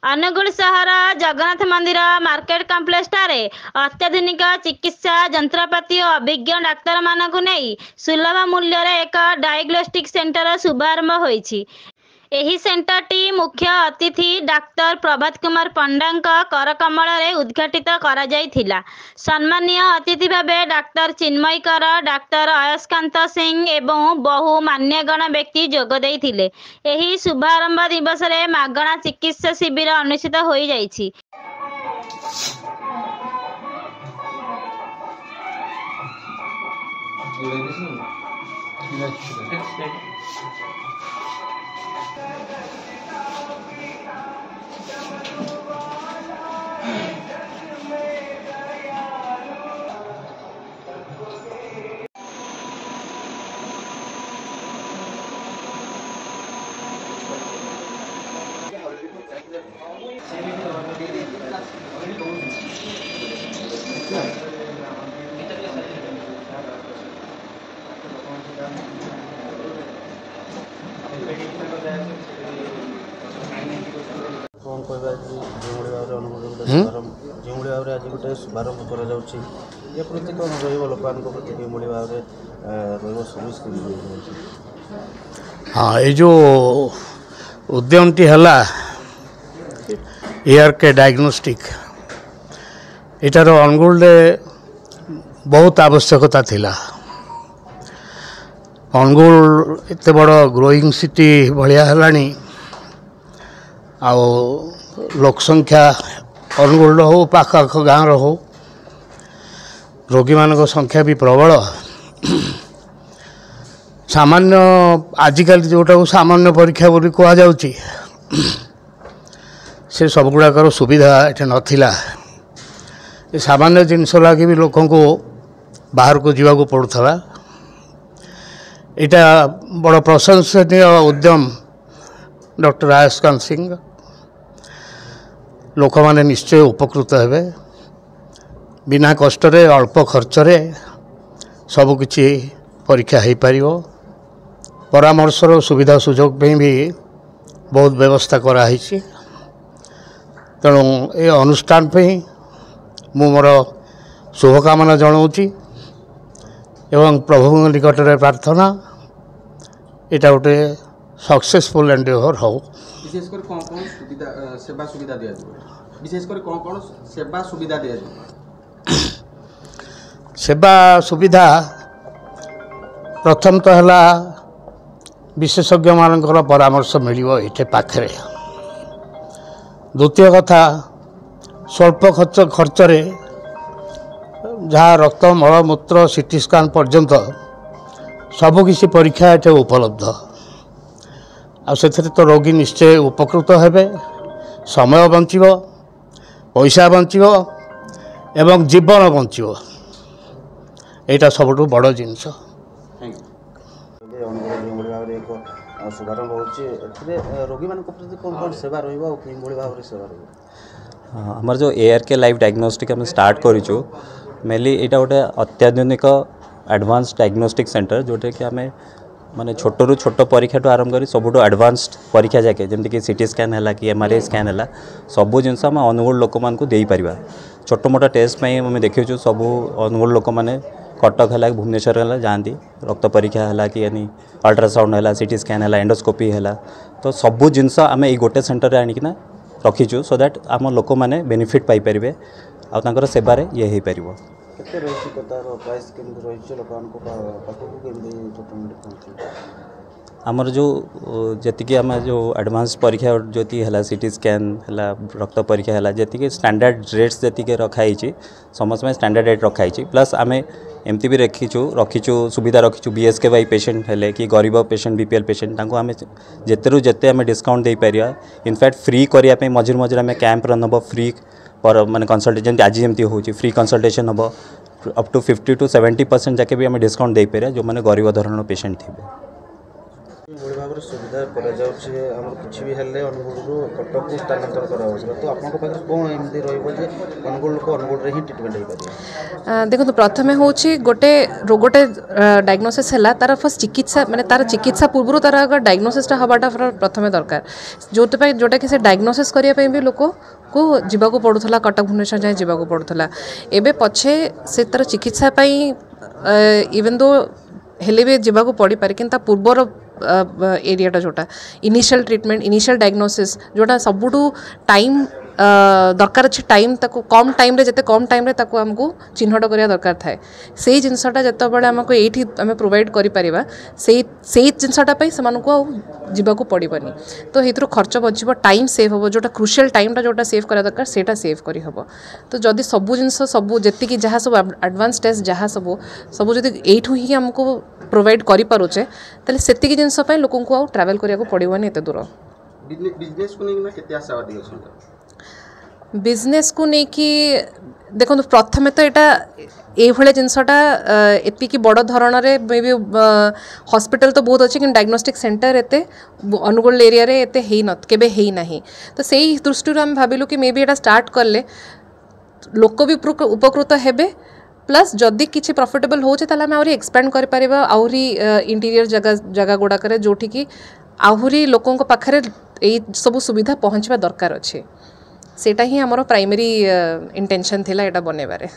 अनुगुल सहर जगन्नाथ मंदिर market complex ठारे अत्याधुनिक चिकित्सा जंत्रपाति और अभिज्ञ डाक्तर मानकु नहीं सुलभ मूल्य एक डायग्नोस्टिक सेंटर शुभारंभ होईछि। एही सेंटरटी मुख्य अतिथि डाक्तर प्रभात कुमार पंडा करकमल उद्घाटित करा जायथिला। सम्मानीय अतिथि भावे डाक्तर चिन्मयी कर, डाक्तर अयस्कांत सिंह एवं बहु मान्यगण व्यक्ति जोग देइथिले। एही शुभारंभ दिवस रे मागणा चिकित्सा शिविर अनुष्ठित होई जायछि। कौन कहबा जो भाव आज गोटे शुभारंभ कर प्रति कौन रोक प्रति भाव सर्विस। हाँ, ये जो उद्यमटी है एआर के डायग्नोस्टिक इटार अनुगुल बहुत आवश्यकता थिला। अनुगुल एत बड़ ग्रोइंग सिटी भाया है लोक संख्या अनुगुल हो पाख आख गाँव हो रोगी मान संख्या भी प्रबल। सामान्य आजिकल जोटा सामान्य परीक्षा बोली कह जाउची से सब गुड़ाकर सुविधा ये नाला। ये सामान्य जिनस लगे भी लोक को बाहर को जीवा पड़ूला। यहाँ बड़ प्रशंसनीय उद्यम डॉक्टर अयस्कांत सिंह लोक मैंने निश्चय उपकृत हेबे। बिना कष्ट अल्प खर्च सबकि परीक्षा हो पार। परामर्शर सुविधा सुजोग भी बहुत व्यवस्था कराई। तेणु ये अनुष्ठान मु मोर शुभकामना जनाऊँगी एवं प्रभु निकट में प्रार्थना यहाँ गोटे सक्सेसफुल एंडेवर हो। विशेषकर कौन कौन सुविधा सेवा सुविधा दिया जाए? विशेषकर कौन कौन सेवा सुविधा दिया जाए? सेवा सुविधा प्रथम तो है विशेषज्ञ मानकर परामर्श मिलियो इटे पाखरे। द्वितीय कथा स्वल्प खर्च जहाँ रक्त मलमूत्र सीटी स्कान पर्यंत सबकि परीक्षा ये उपलब्ध। से तो रोगी निश्चय उपकृत हेबे, समय बंचिबो, पैसा बंचिबो एवं जीवन बंचिबो। एटा सबुठु बड़ जिनस। शुभारंभ रोगी मान प्रति कौन कौन सेवा रही सेवा आमर जो एआर के लाइव डायग्नोस्टिक आम स्टार्ट करूँ मेनली यहाँ गोटे अत्याधुनिक एडवांस डायग्नोस्टिक सेंटर जोटा कि आम माने छोट रू छोट परीक्षा ठूँ आरंभ कर सबुठ एडवांस्ड परीक्षा जाके जमीक सीटी स्कैन है कि एमआरआई स्कैन है सबू जिनस आम अनुगुल लोक मानक दे पार। छोट मोट टेस्ट आम देखु सब अनुगुल लोक मैंने कटक है भुवनेश्वर है जाती रक्त परीक्षा है कि अल्ट्रासाउंड है सीटी स्कैन है एंडोस्कोपी है तो सबू जिनस आम ये गोटे सेंटर आणिकिना रखीचु सो दैट आम लोक मैंने बेनिफिट पाइपर आर सेवार ये हो पार। आमर जो जी आम जो एडवांस परीक्षा जो है सीटी स्कैन है रक्त परीक्षा है जी स्टैंडर्ड रेट्स जी रखाई समस्त में स्टैंडर्ड रेट रखाई प्लस आम एमती भी रखीचु सुविधा रखीचु बीएसके वाई पेशेंट है कि गरीब पेशेंट बीपीएल पेशेंट आम जिते जिते आम डिस्काउंट दे पार। इनफैक्ट फ्री करने मझे मझे आम कैंप रन हम फ्री पर माने कंसल्टेशन जमी आज जमी हो फ्री कंसल्टेशन हम अप टू 50 to 70% जाके भी आम डिस्काउंट दे पार जो मैंने गरीब धरण पेशेंट थे। भाव भाव सुविधा किसी भी हेल्ले अनुगुल कटक को स्थानांतर कराला तो आपको कौन एमती रोजे अनुगुल लोक अनुगुल ही ट्रिटमेंट हो पारे देखो प्रथम हूँ गोटे रोगटे डायग्नोसिस है तार फर्स्ट चिकित्सा माने तार चिकित्सा पूर्व तार अगर डायग्नोसिसटा हवाटा प्रथम दरकार जोटा कि से डायग्नोसिस करने भी लोक को जीवा को पड़ूला कटक भुवनेश्वर जाए जीवा पड़ूला एबे पछे से तार चिकित्सा इवन दो हेले भी जीवा पड़ पारे कि पूर्वर एरियाटा जोटा इनिशियल ट्रीटमेंट इनिशियल डायग्नोसिस जोटा सबुठू टाइम दरकार अच्छे टाइम ताको कम टाइम रे जते कम टाइम रे ताको हमको चिन्हट करिया दरकार थाए से जिनसटा जते बळे हमको एठी हमें प्रोवाइड करि परिबा से जिनसटा पई समान को जीवा को पड़िबनी तो हेतु खर्च बचिबो टाइम सेव होबो जोटा क्रुशियल टाइमटा जोटा सेव करा दरकार सेटा सेव करि होबो तो जदि सबु जिनस सबु जति कि जहा सब एडवांस टेस्ट जहा सबु जदि एठू ही हमको प्रोवाइड करि पारुचे तले सेति कि जिनस पई लोकन को ट्रैवल करिया को पड़िबनी एते दूर बिजनेस को नहीं केते आशावादी अछन बिजनेस को लेकिन देखो प्रथमे तो यहाँ ये जिनसटा एति बड़ धरण मे भी हॉस्पिटल तो बहुत अच्छे कि डायग्नोस्टिक सेंटर एते अनुगुल एरिया रे एते हेई न केबे हेई नाही तो सेही दृष्टि आम भाविलु कि मे भी एटा स्टार्ट करले लोक भी उपकृत हेबे प्लस जदि किसी प्रॉफिटेबल हो ताले आम एक्सपैंड कर परिबा आहुरी इंटीरियर जगह गुड़ाक जोठी कि आहुरी लोकों पाखरे एई सब सुविधा पहुँचवा दरकार अच्छे सेटा ही आमर प्राइमरी इंटेंशन थिला एटा बनेबारे।